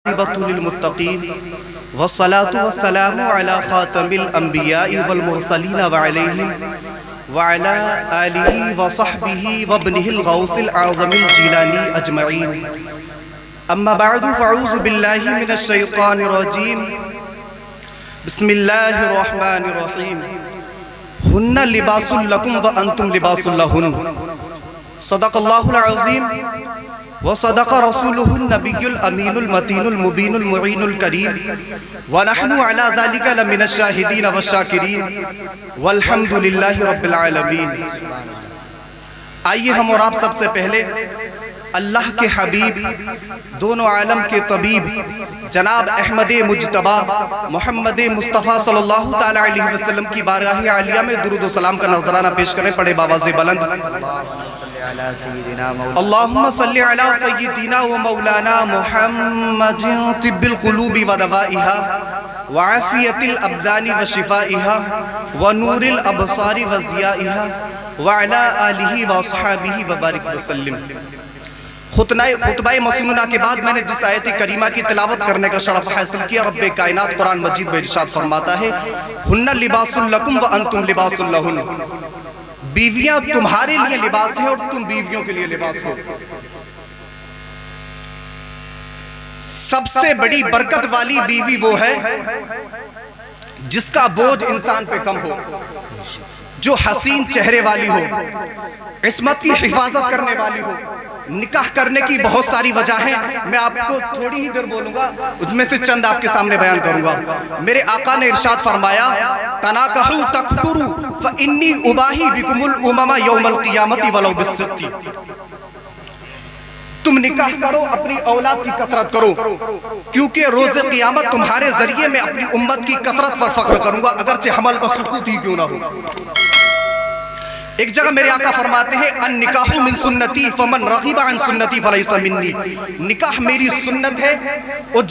للمتقین والصلاة والسلام على خاتم الانبیاء والمرسلین وعلى آلہ وصحبہ وابنہ الغوث العظم الجیلانی اجمعین اما بعد فاعوذ باللہ من الشیطان الرجیم بسم اللہ الرحمن الرحیم ہن لباس لکم وانتم لباس لہن صدق اللہ العظیم وصدق رسوله النبي الأمين المتين المبين المعين الكريم ونحن على ذلك لمن الشاهدين والشاكرين والحمد لله رب العالمين۔ آئیے ہم اور آپ سب سے پہلے اللہ کے حبیب دونوں عالم کے طبیب جناب احمد مجتبی محمد مصطفیٰ صلی اللہ تعالیٰ علیہ وسلم کی بارگاہ عالیہ میں درود و سلام کا نذرانہ پیش کریں، پڑھیں باواز بلند اللہم صلی علی سیدنا و مولانا محمد طب القلوب و دوائها وعافیت الابدان و شفائها ونور الابصار و ضیائها وعلی آلہ و اصحابہ وبارک وسلم۔ خطبہ مسنونہ کے بعد میں نے جس آیت کریمہ کی تلاوت کرنے کا شرف حاصل کیا، رب کائنات قرآن مجید میں ارشاد فرماتا ہے ہن لباس لکم وانتم لباس لہن، بیویاں تمہارے لیے لباس ہیں اور تم بیویوں کے لیے لباس ہو۔ سب سے بڑی برکت والی بیوی وہ ہے جس کا بوجھ انسان پہ کم ہو، جو حسین چہرے والی ہو، عصمت کی حفاظت کرنے والی ہو۔ نکاح کرنے کی بہت ساری وجہ ہیں، میں آپ کو تھوڑی ہی دیر بولوں گا، اس میں سے چند آپ کے سامنے بیان کروں گا۔ میرے آقا نے ارشاد فرمایا تناکحوا تکثروا فانی اباہی بکم الامم یوم القیامت ولو بالصدق، تم نکاح کرو، اپنی اولاد کی کثرت کرو، کیونکہ روز قیامت تمہارے ذریعے میں اپنی امت کی کثرت پر فخر کروں گا، اگرچہ حمل کا سکوت ہی کیوں نہ ہو۔ ایک جگہ میرے آقا فرماتے ہیں النکاح من سنتی فمن رغب عن سنتی فلیس منی، نکاح میری سنت ہے اور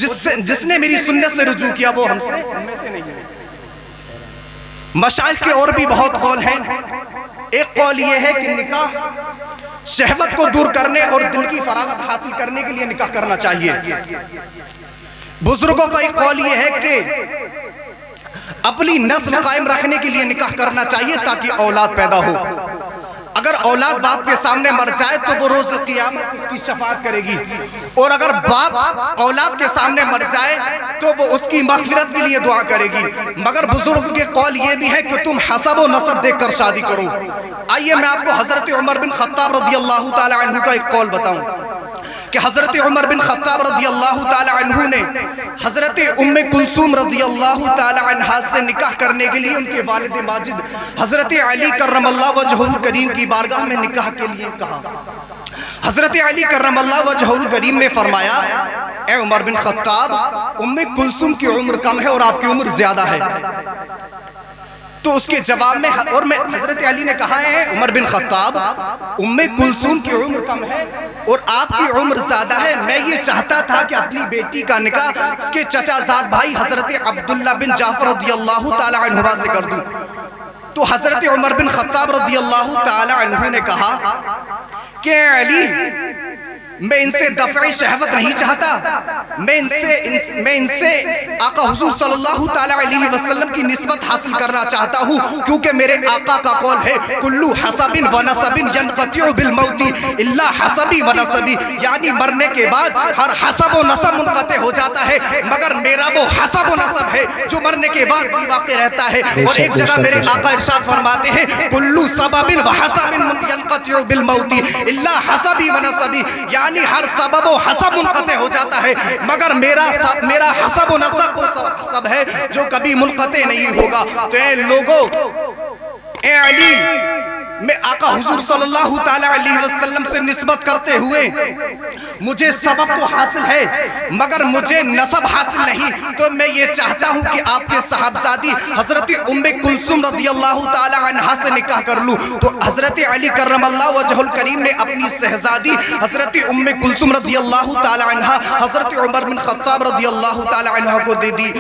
جس نے میری سنت سے رجوع کیا وہ ہم میں سے نہیں ہے۔ مشائخ کے اور بھی بہت قول ہیں، ایک قول یہ ہے کہ نکاح شہوت کو دور کرنے اور دل کی فراغت حاصل کرنے کے لیے نکاح کرنا چاہیے۔ بزرگوں کا ایک قول یہ ہے کہ اپنی نسل قائم رکھنے کے لیے نکاح کرنا چاہیے تاکہ اولاد پیدا ہو۔ اگر اولاد باپ کے سامنے مر جائے تو وہ روز قیامت اس کی شفاعت کرے گی، اور اگر باپ اولاد کے سامنے مر جائے تو وہ اس کی مغفرت کے لیے دعا کرے گی۔ مگر بزرگ کے قول یہ بھی ہے کہ تم حسب و نسب دیکھ کر شادی کرو۔ آئیے میں آپ کو حضرت عمر بن خطاب رضی اللہ تعالی عنہ کا ایک قول بتاؤں کہ حضرت عمر بن خطاب رضی اللہ تعالی عنہ نے حضرت ام کلثوم رضی اللہ تعالی عنہ سے نکاح کرنے کے لیے ان کے والد ماجد حضرت علی کرم اللہ وجہہ الکریم کی بارگاہ میں نکاح کے لیے کہا۔ حضرت علی کرم اللہ وجہہ الکریم نے فرمایا اے عمر بن خطاب، ام کلثوم کی عمر کم ہے اور آپ کی عمر زیادہ ہے۔ تو اس کے جواب میں حضرت علی نے کہا ہے عمر بن خطاب، ام کلثوم کی عمر کم ہے اور آپ کی عمر زیادہ ہے، میں یہ چاہتا تھا کہ اپنی بیٹی کا نکاح اس کے چچا زاد بھائی حضرت عبداللہ بن جعفر رضی اللہ تعالی عنہ سے کر دوں۔ تو حضرت عمر بن خطاب رضی اللہ تعالی عنہ نے کہا کہ علی، میں ان سے دفع شہوت نہیں چاہتا، میں ان سے آقا حضور صلی اللہ تعالی علیہ وسلم کی نسبت حاصل کرنا چاہتا ہوں، کیونکہ میرے آقا کا قول ہے کلو حسب و نسب ینقطع بالموت الا حسبی و نسبی، یعنی مرنے کے بعد ہر حسب و نسب منقطع ہو جاتا ہے مگر میرا وہ حسب و نسب ہے جو مرنے کے بعد بھی باقی رہتا ہے۔ اور ایک جگہ میرے آقا ارشاد فرماتے ہیں کلو سبب و حسب ینقطع بالموت الا حسبی و نسبی، یعنی ہر سبب و حسب منقطع ہو جاتا ہے مگر میرا حسب و نسب وہ حسب ہے جو کبھی منقطع نہیں ہوگا۔ تو اے لوگو، اے علی، میں آقا حضور صلی اللہ تعالی علیہ وسلم سے نسبت کرتے ہوئے مجھے سبب تو حاصل ہے مگر مجھے نسب حاصل نہیں، تو میں یہ چاہتا ہوں کہ آپ کے صاحبزادی حضرت ام کلثوم رضی اللہ تعالی عنہ سے نکاح کر لوں۔ تو حضرت علی کرم اللہ وجہ الکریم نے اپنی شہزادی حضرت ام کلثوم رضی اللہ تعالی عنہ حضرت عمر بن خطاب رضی اللہ تعالی عنہ کو دے دی۔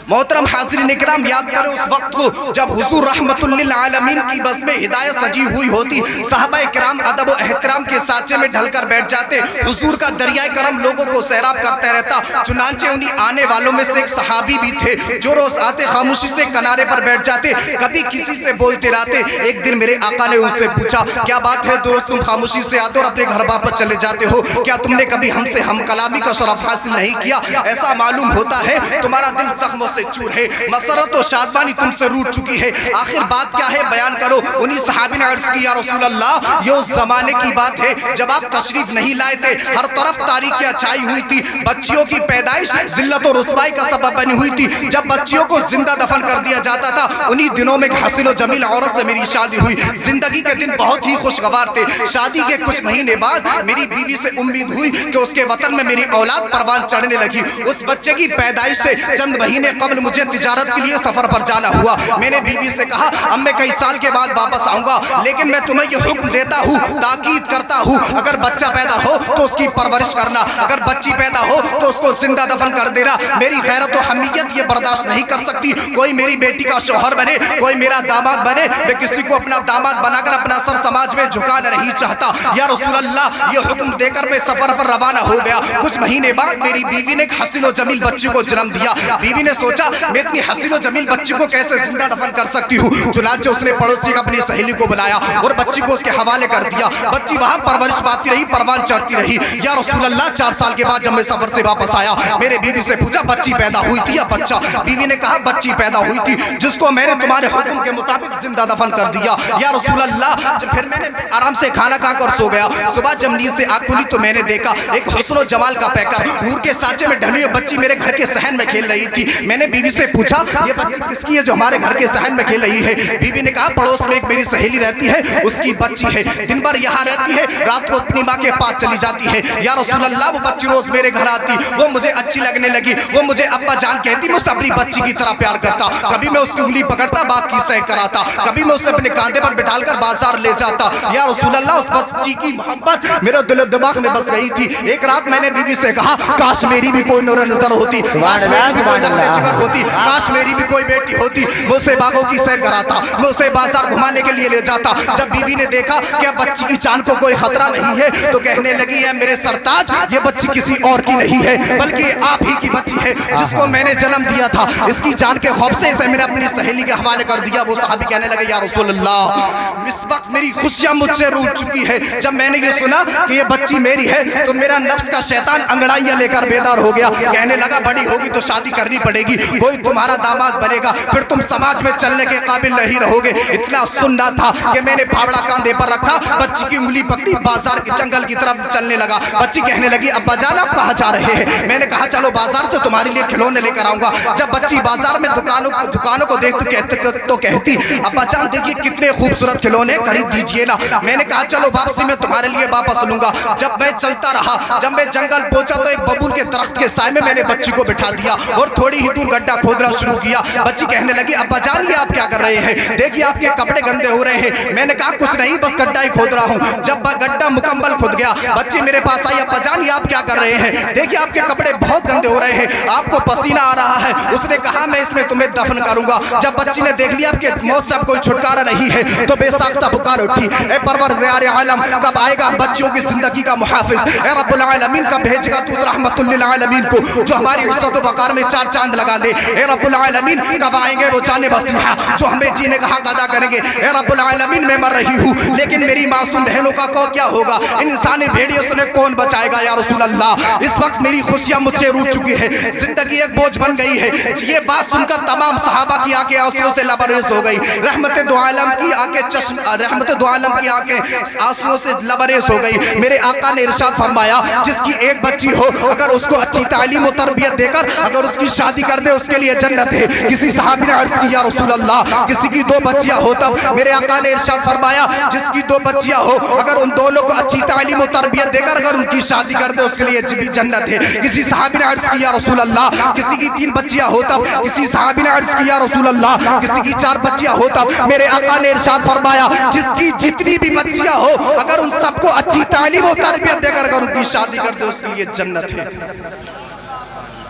मोहतरम हाज़रीन इकराम, याद करें उस वक्त को जब हुजूर रहमतुल लिल आलमीन की बज़ में हिदायत सजी हुई होती, सहाबाए किराम अदब व एहतराम के साँचे में ढलकर बैठ जाते, हुजूर का दरियाए करम लोगों को सैराब करता रहता। चुनांचे उन्हीं आने वालों में से एक सहाबी भी थे जो रोज आते खामोशी से किनारे पर बैठ जाते, कभी किसी से बोलते रहते। एक दिन मेरे आका ने उनसे पूछा, क्या बात है दोस्त, तुम खामोशी से आते और अपने घर वापस चले जाते हो? क्या तुमने कभी हमसे हम कलामी का शरफ हासिल नहीं किया? ऐसा मालूम होता है तुम्हारा दिल जख्मों से चूर है, मसरत और शादबानी तुमसे रूठ चुकी है। आखिर बात क्या है, बयान करो। उन्हीं सहाबी ने अर्ज की, या रसूल अल्लाह, ये उस जमाने की बात है जब आप तशरीफ नहीं लाए थे, हर तरफ तारीकियां छाई हुई थी, बच्चियों की पैदाइश जिल्लत और रुसवाई का सबब बनी हुई थी। जब बच्चियों को जिंदा दफन कर दिया जाता था, उन्हीं दिनों में हसीन और जमील औरत से मेरी शादी हुई। जिंदगी के दिन बहुत ही खुशगवार थे। शादी के कुछ महीने बाद मेरी बीवी से उम्मीद हुई कि उसके वतन में मेरी औलाद परवान चढ़ने लगी। उस बच्चे की पैदाइश से चंद महीने कबल मुझे तिजारत के लिए सफर पर जाना हुआ। मैंने बीवी से कहा, अब मैं कई साल के बाद वापस आऊंगा, लेकिन मैं तुम्हें यह हुक्म देता हूँ, ताकीद करता हूँ, अगर बच्चा पैदा हो तो उसकी परवरिश करना, अगर बच्ची पैदा हो तो उसको जिंदा दफन कर देना। मेरी गैरत और हमीयत ये बर्दाश्त नहीं कर सकती कोई मेरी बेटी का शौहर बने, कोई मेरा दामाद बने। मैं किसी को अपना दामाद बनाकर अपना सर समाज में झुकाना नहीं चाहता। या रसूल अल्लाह, ये हुक्म देकर मैं सफर पर रवाना हो गया। कुछ महीने बाद मेरी बीवी ने एक हसीन और जमील बच्ची को जन्म दिया। बीवी ने सोचा, मैं इतनी हसीन और जमील बच्ची को कैसे जिंदा दफन कर सकती हूँ। चुनांचे उसने पड़ोसी अपनी सहेली को बुलाया और बच्ची को उसके हवाले कर दिया। बच्ची वहाँ परवरिश पाती रही, परवान चढ़ती रही। या रसूल अल्लाह, 4 साल के बाद जब मैं सफर से वापस आया, मेरे बीवी से पूछा, बच्ची पैदा हुई थी या बच्चा? बीवी ने कहा, बच्ची पैदा हुई थी, जिसको मैंने तुम्हारे हुक्म के मुताबिक जिंदा दफन कर दिया। या रसूल अल्लाह, फिर मैंने आराम से खाना खाकर सो गया। सुबह जब नींद से आँख खुली तो मैंने देखा एक हुस्न और जमाल का पैकर नूर के सांचे में ढली हुई बच्ची मेरे घर के सहन में खेल रही थी। मैंने बीवी से पूछा, ये बच्ची किसकी है जो हमारे घर के सहन में खेल रही है? बीवी ने कहा, पड़ोस में एक मेरी सहेली रहती है, उसकी बच्ची है, दिन भर यहाँ रहती है, रात को अपनी माँ के पास चली जाती है। या रसूल अल्लाह, वो बच्ची रोज मेरे घर आती, वो मुझे अच्छी लगने लगी, वो मुझे अब्बा जान कहती, मैं उससे अपनी बच्ची की तरह प्यार करता। कभी मैं उसकी उंगली पकड़ता, बात की सह कराता, कभी मैं उसे अपने कांधे पर बिठाकर बाजार ले जाता। या रसूल अल्लाह, उस बच्ची की मोहब्बत मेरे दिल दिमाग में बस गई थी। एक रात मैंने बीवी से कहा, काश मेरी भी कोई नूर नजर होती, काश मेरी भी कोई लफ्ज़े जिगर होती, काश मेरी भी कोई बेटी होती, मैं उसे बागों की सैर कराता, मैं उसे बाजार घुमाने के लिए ले जाता। जब बीवी ने देखा कि अब बच्ची की जान को कोई खतरा नहीं है, तो कहने लगी, है मेरे सरताज, ये बच्ची किसी और की नहीं है, बल्कि आप ही की बच्ची है, जिसको मैंने जन्म दिया था। इसकी जान के खौफ से इसे मैंने अपनी सहेली के हवाले कर दिया। वो सहाबी कहने लगे, या रसूल अल्लाह, इस वक्त मेरी खुशियां मुझसे रूठ चुकी है। जब मैंने ये सुना कि ये बच्ची मेरी है, तो मेरा नफ्स का शैतान अंगड़ाइयां लेकर बेदार हो गया। कहने लगा, बड़ी होगी तो शादी करनी पड़ेगी, कोई तुम्हारा दामाद बनेगा, फिर तुम समाज में चलने के काबिल नहीं रहोगे। इतना सुनना था कि मैंने फावड़ा कांधे पर रखा, बच्ची की उंगली पकड़ी, बाजार के जंगल की तरफ चलने लगा। बच्ची कहने लगी, अब्बा जान आप कहाँ जा रहे हैं? मैंने कहा, चलो बाजार से तुम्हारे लिए खिलौने लेकर आऊंगा। जब बच्ची बाजार में दुकानों को देखती तो कहती, अब्बा जान देखिए कितने खूबसूरत खिलौने, खरीद दीजिए ना। मैंने कहा, चलो वापसी में तुम्हारे लिए वापस लूंगा। जब मैं चलता रहा, जब मैं जंगल पहुंचा तो एक बबूल के दरख्त के साए में मैंने बच्ची को बिठा दिया और थोड़ी ही दूर गड्ढा खोदना शुरू किया। बच्ची कहने लगी, अब्बा जान ये आप क्या कर रहे हैं? देखिए आपके कपड़े गंदे हो रहे हैं। मैंने कहा, कुछ नहीं, बस गड्ढा ही खोद रहा हूँ। जब गड्ढा मुकम्मल खुद गया, बच्ची मेरे पास आई, अब्बा जान ये आप क्या कर रहे हैं? देखिए आपके कपड़े बहुत गंदे हो रहे हैं, आपको पसीना आ रहा है। उसने कहा, मैं इसमें तुम्हें दफन करूंगा। जब बच्ची ने देख लिया आपके मौत से अब कोई छुटकारा नहीं है, तो बेसाख्ता पुकार उठी, ए परवरदिगार आलम, कब आएगा बच्चियों की जिंदगी का मुहाफिज? ए रब्बुल आलमीन, कब भेजेगा तू रहमतुल लिल आलमीन को, जो हमारी इज्जत व वकार में 4 चांद लगा दे? ए रब्बुल आलमीन, कब आएंगे वो जाने बसीहा, जो हमें जीने का हक अदा करेंगे? ए रब्बुल आलमीन, मैं मर रही हूँ, लेकिन मेरी मासूम बहनों का को क्या होगा? इंसानी भेड़ियों से कौन बचाएगा? या रसूल अल्लाह, इस वक्त मेरी खुशियां मुझसे रूठ चुकी है, जिंदगी एक बोझ बन गई है। ये बात सुनकर तमाम सहाबा की आंखें आंसुओं से लबरेज हो गई। रहमत दो आलम की आंखें आंसुओं से लबरेज हो गई। मेरे आका ने इरशाद फरमाया, जिसकी एक बच्ची हो, अगर उसको अच्छी तालीम और तरबियत देकर अगर उसकी शादी कर दे, उसके लिए जन्नत है। किसी सहाबी ने अर्ज किया, रसूल अल्लाह, किसी की 2 बच्चियां हो, तब मेरे आका ने इरशाद फरमाया, जिसकी 2 बच्चियां हो, अगर उन दोनों को अच्छी तालीम और तरबियत देकर अगर उनकी शादी कर दे, उसके लिए भी जन्नत है। किसी सहाबी ने अर्ज किया, रसूल अल्लाह, किसी की 3 बच्चियां हो, तब किसी सहाबी ने अर्ज किया, रसूल अल्लाह, किसी की 4 बच्चियां हो, तब मेरे आका ने इरशाद फरमाया, जिसकी जितनी भी बच्चियां हो, अगर उन सबको अच्छी तालीम और तरबियत देकर अगर उनकी शादी कर दे, उसके लिए जन्नत है।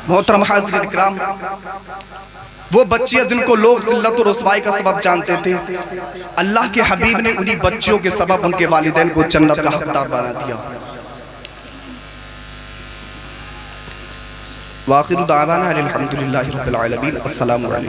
मोहतरम हाज़रीन इकराम, وہ بچیاں جن کو لوگ ذلت و رسوائی کا سبب جانتے تھے، اللہ کے حبیب نے انہی بچیوں کے سبب ان کے والدین کو جنت کا حقدار بنا دیا۔ وآخر دعوانا الحمدللہ رب العالمین۔ السلام علیکم۔